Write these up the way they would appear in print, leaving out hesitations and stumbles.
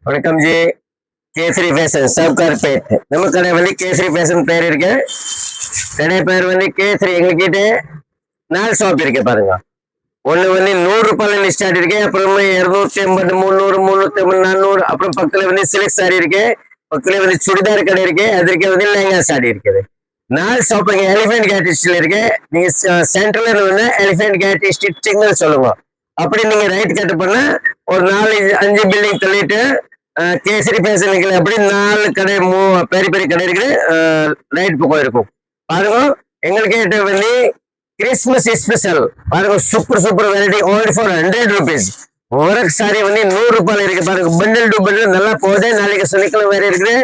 வணக்கம் G. Kesari fashion Sowcarpet நம்ம கடை வந்து கேசரி ஃபேஷன் பேர் இருக்கு. கடை பேர் வந்து கேசரி. எங்ககிட்ட 4 ஷாப் இருக்கு பாருங்க. ஒண்ணு வந்து 100 ரூபாயில ஸ்டார்ட் இருக்கு, அப்புறமா 280, 300, 350, 400. அப்புறம் பக்கத்துல வந்து சில்க் சாரி இருக்கு, பக்கத்துல வந்து சுடிதார் கடை இருக்கு, அதற்கு வந்து லெஹங்கா சாரி இருக்குது. 4 ஷாப் இங்க எலிஃபென்ட் கேட் ஸ்டில் இருக்கு. நீங்க சென்ட்ரல்ல வந்து எலிஃபென்ட் கேட் ஸ்டிச்சிங் சொல்லுங்க. அப்படி நீங்க ரைட் கட் பண்ண ஒரு 4-5 பில்டிங் தள்ளிட்டு கேசரி ஃபேஷன் இருக்குது. அப்படி 4 கடை பெரிய பெரிய கடை இருக்குது. ரைட் பக்கம் இருக்கும் பாருங்க. எங்களுக்கு வந்து கிறிஸ்மஸ் ஸ்பெஷல் பாருங்க. Super super variety only for 100 rupees. ஒரு சாரி வந்து 100 ரூபாயில இருக்கு பாருங்க. பண்டல் டு பண்டல் நல்லா போகுது. நாளைக்கு சனிக்கிழமை வேற இருக்குது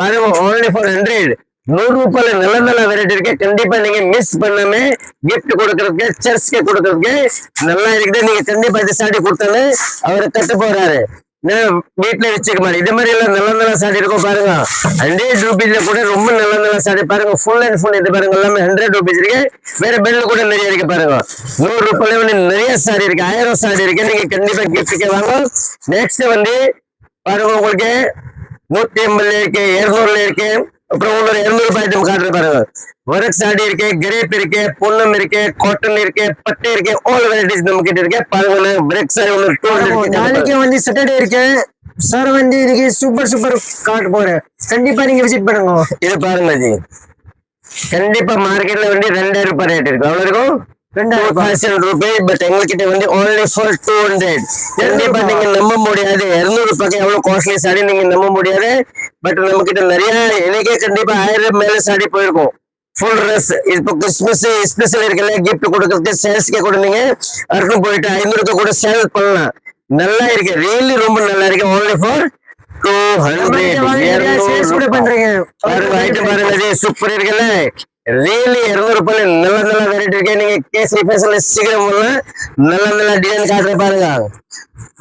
பாருங்க. only for 100. 100 ரூபாயில நல்ல நல்ல வெரைட்டி இருக்கு. கண்டிப்பா நீங்க மிஸ் பண்ணாம கிஃப்ட் கொடுக்கறதுக்கு, சர்ச்சுக்கு கொடுக்கறதுக்கு நல்லா இருக்குது. நீங்க கண்டிப்பா இந்த சாரி கொடுத்தாலும் அவரை கட்டு போறாரு, வீட்டுல வச்சுக்க மாதிரி. இது மாதிரி எல்லாம் நல்ல நல்ல சாரி இருக்கும் பாருங்க. 100 ரூபீஸ்ல கூட ரொம்ப நல்ல நல்ல சாரி பாருங்க. ஃபுல் அண்ட் ஃபுல் இது பாருங்க. எல்லாமே 100 ரூபீஸ் இருக்கு. வேற பெல்ல கூட நிறைய இருக்கு பாருங்க. 100 ரூபாயில வந்து நிறைய சாரி இருக்கு, 1000 சாரி இருக்கு. நீங்க கண்டிப்பா கிஃப்ட்டுக்கு வாங்க. நெக்ஸ்ட் வந்து பாருங்க, உங்களுக்கு 150 இருக்கு, 200 இருக்கு. அப்புறம் உங்களுக்கு 200 ரூபாய் ஐட்டம் காட்டுற பாருங்க. ஒர்க் சாரி இருக்கு, கிரேப் இருக்கு, பொன்னம் இருக்கு, காட்டன் இருக்கு, பட்டை இருக்கு. ஆல் வெரைட்டிஸ் நம்ம கிட்ட இருக்கு பாருங்க. பிரெக் சாரி நாளைக்கு வந்து சாட்டர்டே இருக்கு சார். வந்து இன்னைக்கு சூப்பர் சூப்பர் காட்ட போறேன். கண்டிப்பா நீங்க விசிட் பண்ணுங்க. இது பாருங்க ஜி. கண்டிப்பா மார்க்கெட்ல வந்து 2000 ரூபாய் ரேட் இருக்கு. அவ்வளவு இருக்கும் 2000 ரூபாய். பட் எங்ககிட்ட வந்து only for 200. கண்டிப்பா நீங்க நம்ப முடியாது. 200 ரூபாய்க்கு எவ்வளவு காஸ்ட்லி சாரி நீங்க நம்ப முடியாது. பட் நம்ம கிட்ட நிறைய எனக்கே கண்டிப்பா 1000 மேல சாரி போயிருக்கும். ஃபுல் ட்ரெஸ் இப்போ கிறிஸ்மஸ் ஸ்பெஷல் இருக்குல்ல, கிஃப்ட் கொடுக்கறதுக்கு சேல்ஸ்க்கே கூட நீங்க அர்த்தம் போயிட்டு 500 கூட சேல் பண்ணலாம். நல்லா இருக்கு, ரியலி ரொம்ப நல்லா இருக்கு. only for 200 பண்றீங்க பாருங்க. சூப்பர் இருக்குல்ல, ரியலி 200 ரூபாயில நல்ல நல்ல வெரைட்டி இருக்கு. நீங்க கேசரி ஃபேஷன்ல சீக்கிரம் பண்ணலாம். நல்ல நல்ல டிசைன் காட்டுற பாருங்க.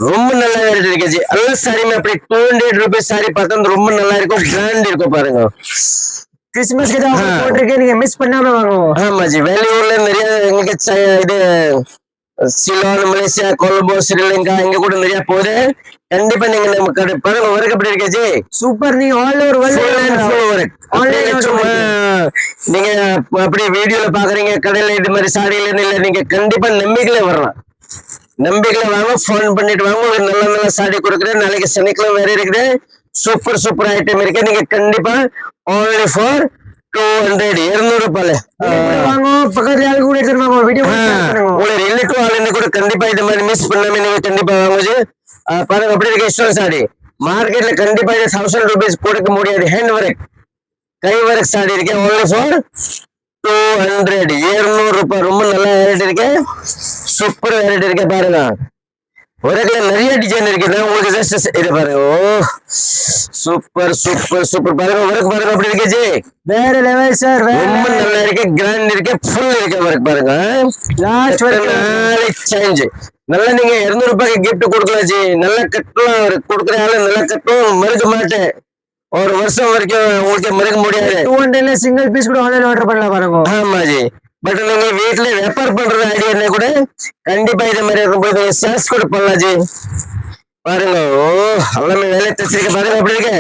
ரொம்ப நல்ல வெரைட்டி இருக்கு. எல்லா சாரியுமே அப்படி 200 ரூபாய் சாரி பார்த்தா ரொம்ப நல்லா இருக்கும், பிராண்ட் இருக்கும் பாருங்க. கிறிஸ்மஸ்க்கு தான் போட்டிருக்கேன், நீங்க மிஸ் பண்ணாம வாங்குவோம். ஆமா ஜி. வெளியூர்ல நிறைய எங்க இது சிலோன், மலேசியா, கொலம்போ, ஸ்ரீலங்கா இங்க கூட நிறைய போகுது. கண்டிப்பா நீங்க நம்ம கடை பாருங்க. ஒர்க் எப்படி இருக்காச்சு? சூப்பர். நீங்க ஆல் ஓவர் நீங்க அப்படி வீடியோல பாக்குறீங்க, கடையில இது மாதிரி சாரியில இல்ல. நீங்க கண்டிப்பா நம்பிக்கையில வரலாம். நம்பிக்கையில வாங்க, போன் பண்ணிட்டு வாங்க. ஒரு நல்ல நல்ல சாரி கொடுக்குறேன். நாளைக்கு சனிக்கிழமை வேற இருக்குது. சூப்பர் சூப்பர் ஐட்டம் இருக்கு. நீங்க கண்டிப்பா only for 200 200 ரூபாயில வாங்க. பக்கத்துல யாரு கூட எடுத்துருவாங்க வீடியோ ஒரு ரிலேட்டிவ் ஆளுன்னு கூட கண்டிப்பா இது மாதிரி மிஸ் பண்ணாம நீங்க கண்டிப்பா வாங்குச்சு பாருங்க. அப்படி இருக்க இஷ்டம் சாரி மார்க்கெட்ல கண்டிப்பா 1000 ரூபீஸ் கொடுக்க முடியாது. ஹேண்ட் ஒர்க், கை ஒர்க் சாரி இருக்கு. only for 200 200 ரூபாய். ரொம்ப நல்ல வெரைட்டி இருக்கு, சூப்பர் வெரைட்டி இருக்கு பாருங்க. ஒரேல நிறைய டிசைன் இருக்கு. உங்களுக்கு ஜஸ்ட் இது பாருங்க. ஓ சூப்பர் சூப்பர் சூப்பர் பாருங்க. ஒர்க் பாருங்க அப்படி இருக்கு. வேற லெவல் சார். ரொம்ப நல்லா இருக்கு, கிராண்ட் இருக்கு, ஃபுல் இருக்கு ஒர்க் பாருங்க. லாஸ்ட் சேஞ்ச் நல்லா. நீங்க 200 ரூபாய்க்கு கிஃப்ட் கொடுக்கலாம் ஜி. நல்லா கட்டலாம். கொடுக்குறாங்க நல்லா கட்டும், மறுக்க மாட்டேன். ஒரு வருஷம் வரைக்கும் உங்களுக்கு மறுக்க முடியாது. 200ல சிங்கிள் பீஸ் கூட ஆன்லைன் ஆர்டர் பண்ணலாம் பாருங்க. ஆமா ஜி. பட் நீங்க வீட்டுல ரெஃபர் பண்றது ஐடியா கூட கண்டிப்பா இது மாதிரி இருக்கும்போது சேல்ஸ் கூட பண்ணலாம் ஜி. பாருங்க. ஓ எல்லாமே வேலை தச்சிருக்க பாருங்க. அப்படி இருக்கு.